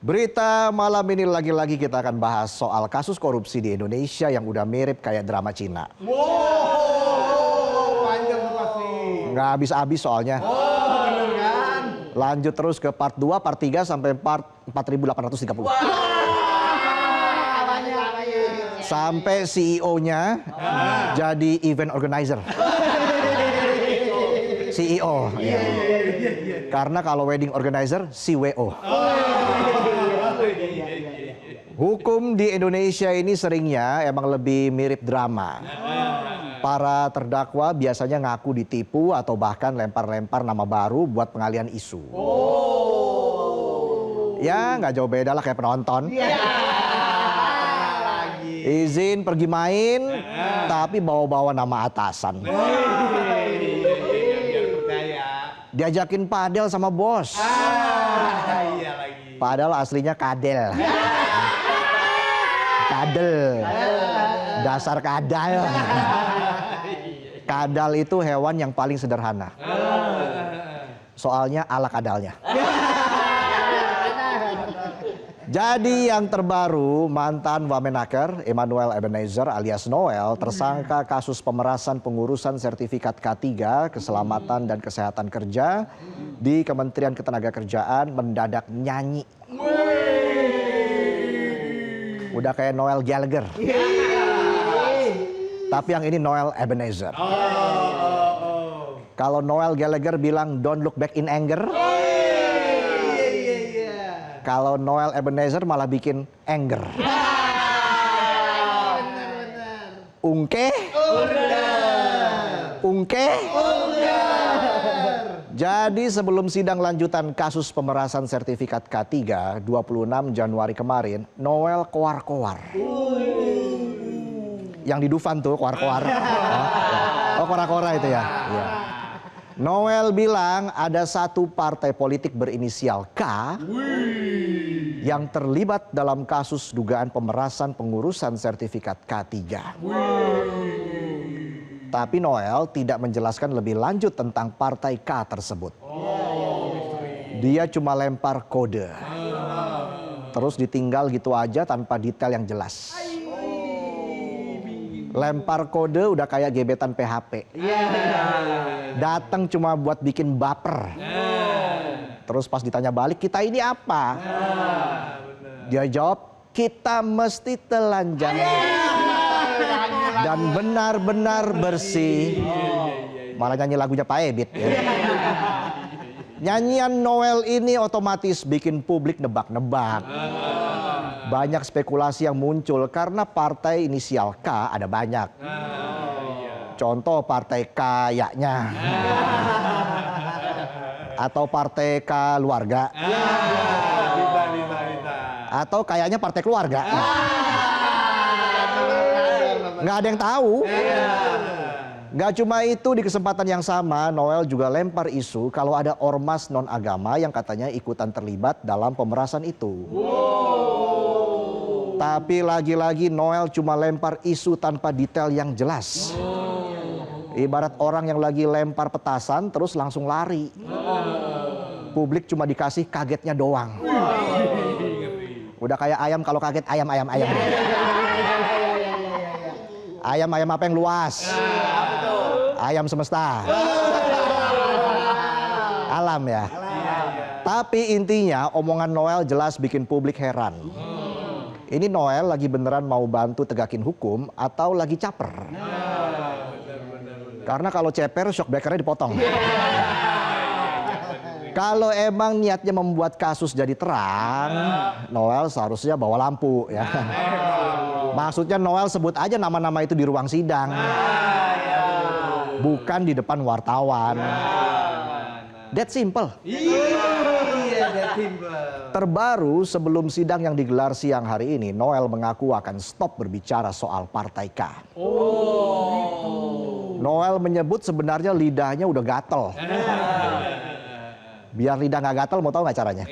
Berita malam ini lagi-lagi kita akan bahas soal kasus korupsi di Indonesia yang udah mirip kayak drama Cina. Wow, panjang tuh pasti. Nggak habis-habis soalnya. Bener kan? Lanjut terus ke part 2, part 3 sampai part 4830. Sampai CEO-nya jadi event organizer. CEO. Ya. Karena kalau wedding organizer, CWO. Hukum di Indonesia ini seringnya emang lebih mirip drama. Para terdakwa biasanya ngaku ditipu atau bahkan lempar-lempar nama baru buat pengalihan isu. Ya nggak jauh beda lah kayak penonton. Izin pergi main, tapi bawa-bawa nama atasan. Diajakin padel sama bos. Padahal aslinya kadel. Kadel. Dasar kadal. Kadal itu hewan yang paling sederhana. Soalnya ala kadalnya. Jadi yang terbaru, mantan Wamenaker Emmanuel Ebenezer alias Noel tersangka kasus pemerasan pengurusan sertifikat K3 keselamatan dan kesehatan kerja di Kementerian Ketenagakerjaan mendadak nyanyi. Udah kayak Noel Gallagher. Tapi yang ini Noel Ebenezer. Kalau Noel Gallagher bilang don't look back in anger. Kalau Noel Ebenezer malah bikin anger. Ungke? Ungke? Jadi sebelum sidang lanjutan kasus pemerasan sertifikat K3 26 Januari kemarin, Noel koar-koar. Yang di Dufan tuh koar-koar. Oh, kora-kora itu ya. Iya. Noel bilang ada satu partai politik berinisial K yang terlibat dalam kasus dugaan pemerasan pengurusan sertifikat K3. Tapi Noel tidak menjelaskan lebih lanjut tentang partai K tersebut. Dia cuma lempar kode. Terus ditinggal gitu aja tanpa detail yang jelas. Lempar kode udah kayak gebetan PHP. Datang cuma buat bikin baper. Terus pas ditanya balik, kita ini apa? Dia jawab, kita mesti telanjang. Dan benar-benar bersih. Malah nyanyi lagunya Pak Ebit. Ya. Nyanyian Noel ini otomatis bikin publik nebak-nebak. Banyak spekulasi yang muncul karena partai inisial K ada banyak. Contoh partai kayaknya. Atau partai keluarga. Atau kayaknya partai keluarga. Nggak ada yang tahu. Nggak cuma itu, di kesempatan yang sama Noel juga lempar isu kalau ada ormas non-agama yang katanya ikutan terlibat dalam pemerasan itu. Tapi lagi-lagi Noel cuma lempar isu tanpa detail yang jelas. Ibarat orang yang lagi lempar petasan terus langsung lari. Publik cuma dikasih kagetnya doang. Udah kayak ayam kalau kaget ayam. Ayam apa yang luas? Ayam semesta. Alam ya. Tapi intinya omongan Noel jelas bikin publik heran. Ini Noel lagi beneran mau bantu tegakin hukum atau lagi caper? Karena kalau ceper shock breakernya dipotong. Kalau emang niatnya membuat kasus jadi terang, Noel seharusnya bawa lampu ya. Maksudnya Noel sebut aja nama-nama itu di ruang sidang. Bukan di depan wartawan. That simple. Terbaru sebelum sidang yang digelar siang hari ini, Noel mengaku akan stop berbicara soal partai K. Noel menyebut sebenarnya lidahnya udah gatel. Biar lidah nggak gatel, mau tahu nggak caranya?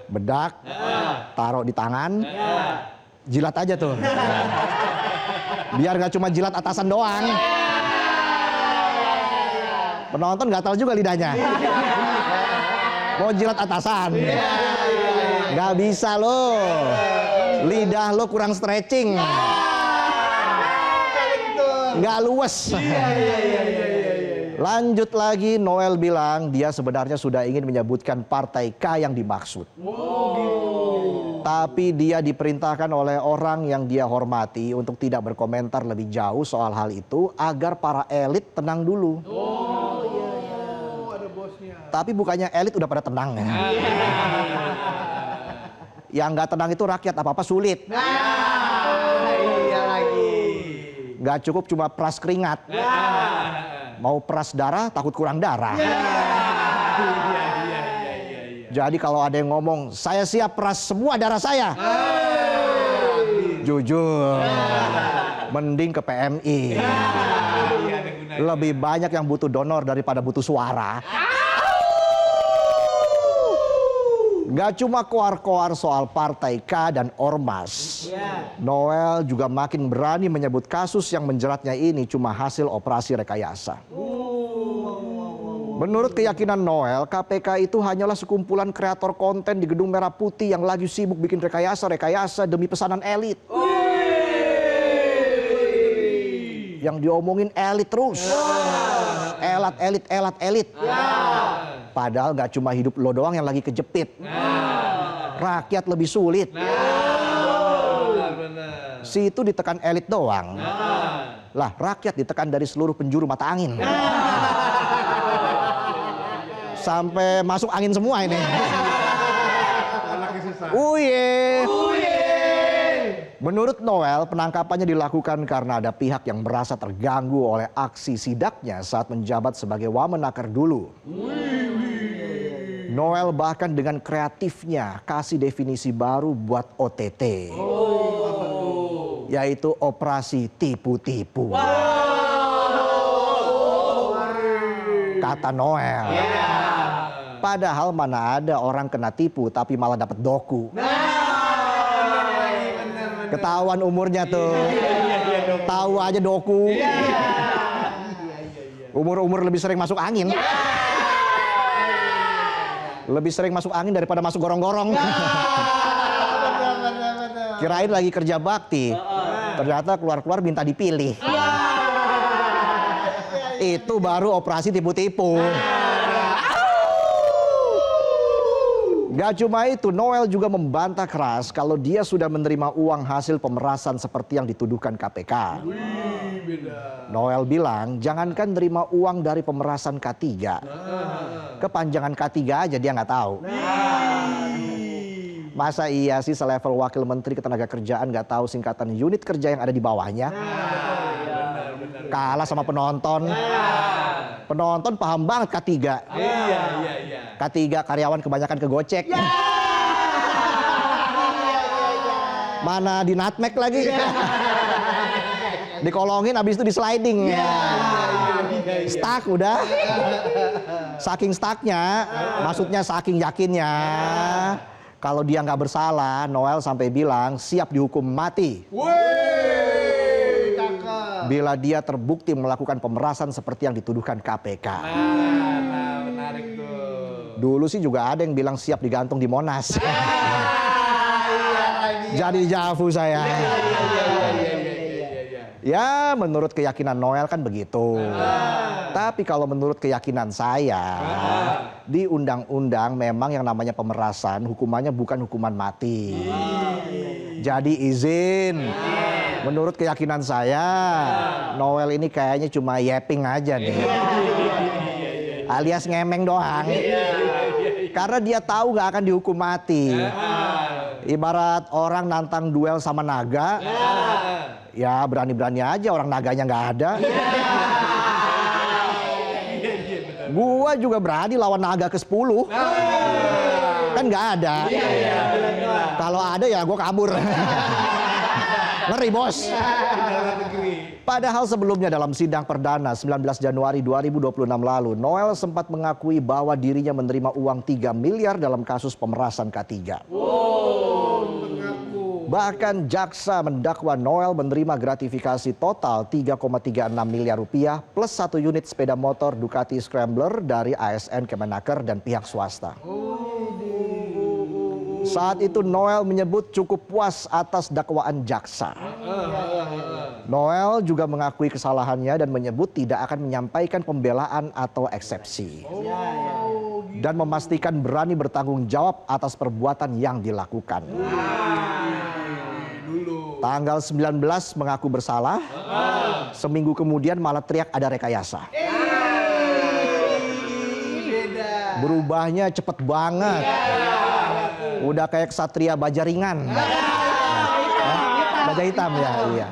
Bedak, taruh di tangan, jilat aja tuh. Biar nggak cuma jilat atasan doang. Penonton gatal juga lidahnya. Mau jilat atasan. Nggak bisa lo. Lidah lo kurang stretching. Nggak luwes. Lanjut lagi, Noel bilang dia sebenarnya sudah ingin menyebutkan partai K yang dimaksud. Tapi dia diperintahkan oleh orang yang dia hormati untuk tidak berkomentar lebih jauh soal hal itu agar para elit tenang dulu. Ada bosnya. Tapi bukannya elit udah pada tenang ya. Yang nggak tenang itu rakyat, apa-apa sulit. Iya lagi. Nggak cukup cuma peras keringat. Mau peras darah takut kurang darah. Jadi kalau ada yang ngomong, saya siap peras semua darah saya. Jujur, mending ke PMI. Lebih banyak yang butuh donor daripada butuh suara. Gak cuma koar-koar soal partai K dan Ormas. Noel juga makin berani menyebut kasus yang menjeratnya ini cuma hasil operasi rekayasa. Menurut keyakinan Noel, KPK itu hanyalah sekumpulan kreator konten di Gedung Merah Putih yang lagi sibuk bikin rekayasa demi pesanan elit. Yang diomongin elit terus. Elit. Padahal gak cuma hidup lo doang yang lagi kejepit. Rakyat lebih sulit. Si itu ditekan elit doang. Lah rakyat ditekan dari seluruh penjuru mata angin. Sampai masuk angin semua ini. Uye. Menurut Noel, penangkapannya dilakukan karena ada pihak yang merasa terganggu oleh aksi sidaknya saat menjabat sebagai wamenaker dulu. Noel bahkan dengan kreatifnya kasih definisi baru buat OTT. Yaitu operasi tipu-tipu. Kata Noel. Padahal mana ada orang kena tipu tapi malah dapat doku. Ketahuan umurnya tuh. Tahu aja doku. Umur-umur lebih sering masuk angin. Lebih sering masuk angin daripada masuk gorong-gorong. Kirain lagi kerja bakti. Ternyata keluar-keluar minta dipilih. Itu baru operasi tipu-tipu. Gak cuma itu, Noel juga membantah keras kalau dia sudah menerima uang hasil pemerasan seperti yang dituduhkan KPK. Noel bilang, jangankan nerima uang dari pemerasan K3. Kepanjangan K3 aja dia nggak tahu. Masa iya sih selevel wakil menteri ketenagakerjaan nggak tahu singkatan unit kerja yang ada di bawahnya? Kalah sama penonton. Penonton paham banget K3. K3 karyawan kebanyakan kegocek. Mana di nutmeg lagi. Dikolongin habis itu di sliding. Stuck udah. Saking stucknya, maksudnya saking yakinnya. Kalau dia nggak bersalah, Noel sampai bilang siap dihukum mati. Bila dia terbukti melakukan pemerasan seperti yang dituduhkan KPK. Menarik tuh. Dulu sih juga ada yang bilang siap digantung di Monas. Jadi javu saya. Ya menurut keyakinan Noel kan begitu. Tapi kalau menurut keyakinan saya, di undang-undang memang yang namanya pemerasan hukumannya bukan hukuman mati. Jadi izin. Menurut keyakinan saya, Noel ini kayaknya cuma yapping aja nih. Alias ngemeng doang. Karena dia tahu gak akan dihukum mati. Ibarat orang nantang duel sama naga. Ya berani-berani aja, orang naganya gak ada. Gua juga berani lawan naga ke-10. Kan gak ada. Kalau ada ya gua kabur. Ngeri bos. Padahal sebelumnya dalam sidang perdana 19 Januari 2026 lalu, Noel sempat mengakui bahwa dirinya menerima uang 3 miliar dalam kasus pemerasan K3. Bahkan jaksa mendakwa Noel menerima gratifikasi total 3,36 miliar rupiah plus 1 unit sepeda motor Ducati Scrambler dari ASN Kemenaker dan pihak swasta. Saat itu Noel menyebut cukup puas atas dakwaan jaksa. Noel juga mengakui kesalahannya dan menyebut tidak akan menyampaikan pembelaan atau eksepsi. Dan memastikan berani bertanggung jawab atas perbuatan yang dilakukan. Tanggal 19 mengaku bersalah, seminggu kemudian malah teriak ada rekayasa. Berubahnya cepet banget. Udah kayak Ksatria baja ringan. Baja hitam ya, iya.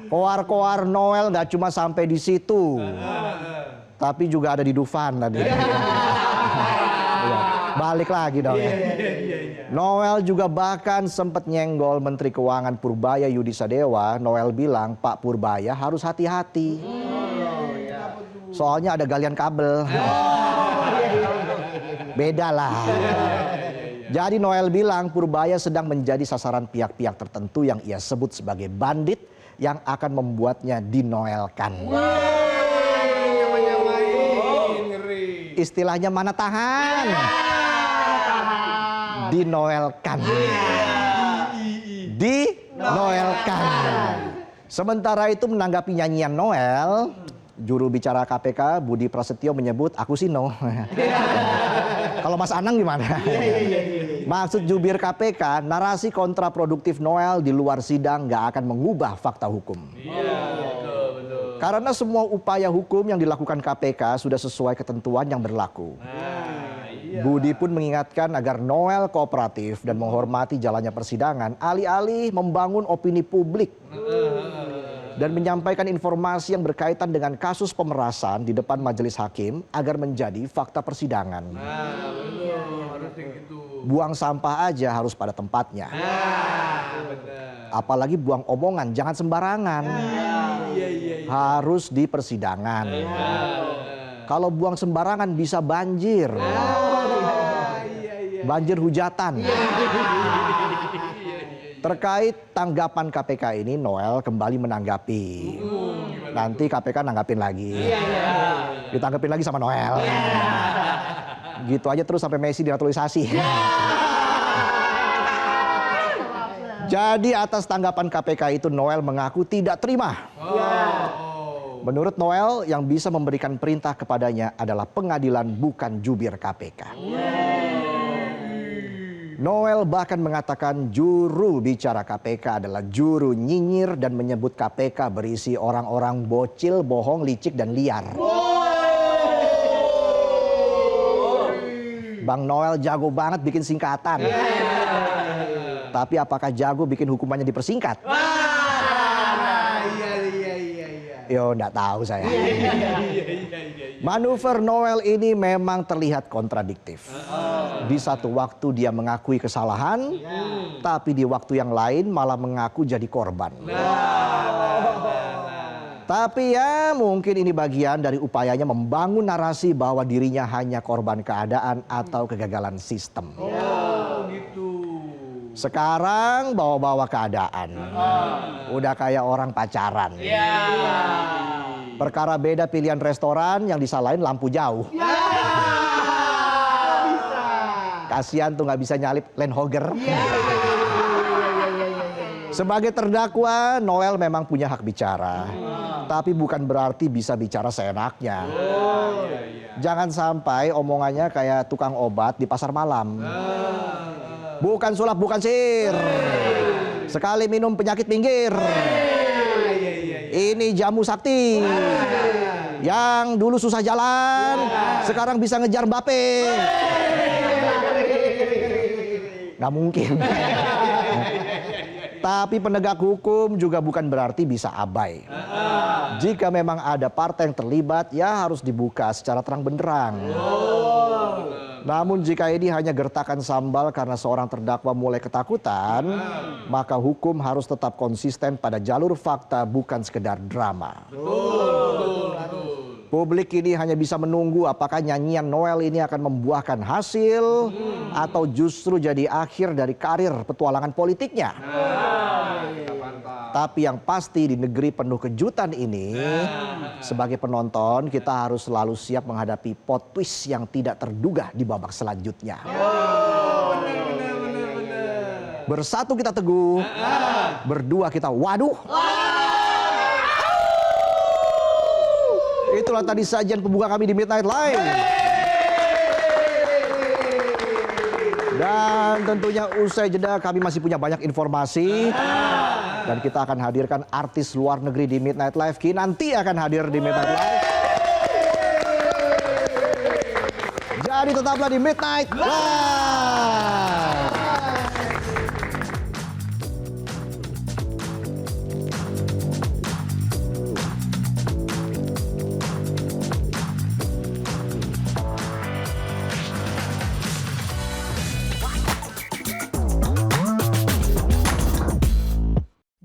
Koar-koar Noel nggak cuma sampai di situ, tapi juga ada di Dufan tadi. Balik lagi dong ya. Noel juga bahkan sempat nyenggol Menteri Keuangan Purbaya Yudi Sadewa. Noel bilang Pak Purbaya harus hati-hati. Soalnya ada galian kabel. Beda lah. Jadi Noel bilang Purbaya sedang menjadi sasaran pihak-pihak tertentu yang ia sebut sebagai bandit yang akan membuatnya dinoelkan. Istilahnya mana tahan? Dinoelkan. Dinoelkan. Sementara itu menanggapi nyanyian Noel, juru bicara KPK Budi Prasetyo menyebut aku sih no. Kalau Mas Anang gimana? Maksud jubir KPK, narasi kontraproduktif Noel di luar sidang nggak akan mengubah fakta hukum. Karena semua upaya hukum yang dilakukan KPK sudah sesuai ketentuan yang berlaku. Budi pun mengingatkan agar Noel kooperatif dan menghormati jalannya persidangan, alih-alih membangun opini publik dan menyampaikan informasi yang berkaitan dengan kasus pemerasan di depan majelis hakim agar menjadi fakta persidangan. Buang sampah aja harus pada tempatnya. Apalagi buang omongan, jangan sembarangan. Harus di persidangan. Kalau buang sembarangan bisa banjir. Banjir hujatan. Terkait tanggapan KPK ini, Noel kembali menanggapi. Nanti KPK nanggapin lagi. Ditanggapin lagi sama Noel. Gitu aja terus sampai Messi dinaturalisasi. Jadi atas tanggapan KPK itu Noel mengaku tidak terima. Menurut Noel, yang bisa memberikan perintah kepadanya adalah pengadilan bukan jubir KPK. Noel bahkan mengatakan juru bicara KPK adalah juru nyinyir dan menyebut KPK berisi orang-orang bocil, bohong, licik, dan liar. Bang Noel jago banget bikin singkatan. Tapi apakah jago bikin hukumannya dipersingkat? Yo, enggak tahu saya. Manuver Noel ini memang terlihat kontradiktif. Di satu waktu dia mengakui kesalahan, tapi di waktu yang lain malah mengaku jadi korban. Tapi ya mungkin ini bagian dari upayanya membangun narasi bahwa dirinya hanya korban keadaan atau kegagalan sistem. Sekarang bawa-bawa keadaan. Udah kayak orang pacaran. Perkara beda pilihan restoran, yang disalahin lampu jauh. Kasihan tuh nggak bisa nyalip Land Rover. Sebagai terdakwa, Noel memang punya hak bicara. Tapi bukan berarti bisa bicara seenaknya. Jangan sampai omongannya kayak tukang obat di pasar malam. Bukan sulap, bukan sihir. Sekali minum penyakit minggir. Ini jamu sakti. Yang dulu susah jalan, sekarang bisa ngejar Mbappe. Nggak mungkin. Tapi penegak hukum juga bukan berarti bisa abai. Jika memang ada partai yang terlibat, ya harus dibuka secara terang benderang. Namun jika ini hanya gertakan sambal karena seorang terdakwa mulai ketakutan, maka hukum harus tetap konsisten pada jalur fakta, bukan sekedar drama. Publik ini hanya bisa menunggu apakah nyanyian Noel ini akan membuahkan hasil atau justru jadi akhir dari karir petualangan politiknya. Tapi yang pasti di negeri penuh kejutan ini, sebagai penonton kita harus selalu siap menghadapi plot twist yang tidak terduga di babak selanjutnya. Bersatu kita teguh. Berdua kita waduh. Itulah tadi sajian pembuka kami di Midnight Live. Dan tentunya usai jeda kami masih punya banyak informasi. Dan kita akan hadirkan artis luar negeri di Midnight Live. Kinanti akan hadir di Midnight Live. Jadi tetaplah di Midnight Live.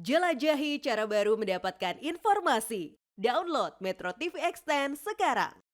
Jelajahi cara baru mendapatkan informasi. Download Metro TV Extend sekarang.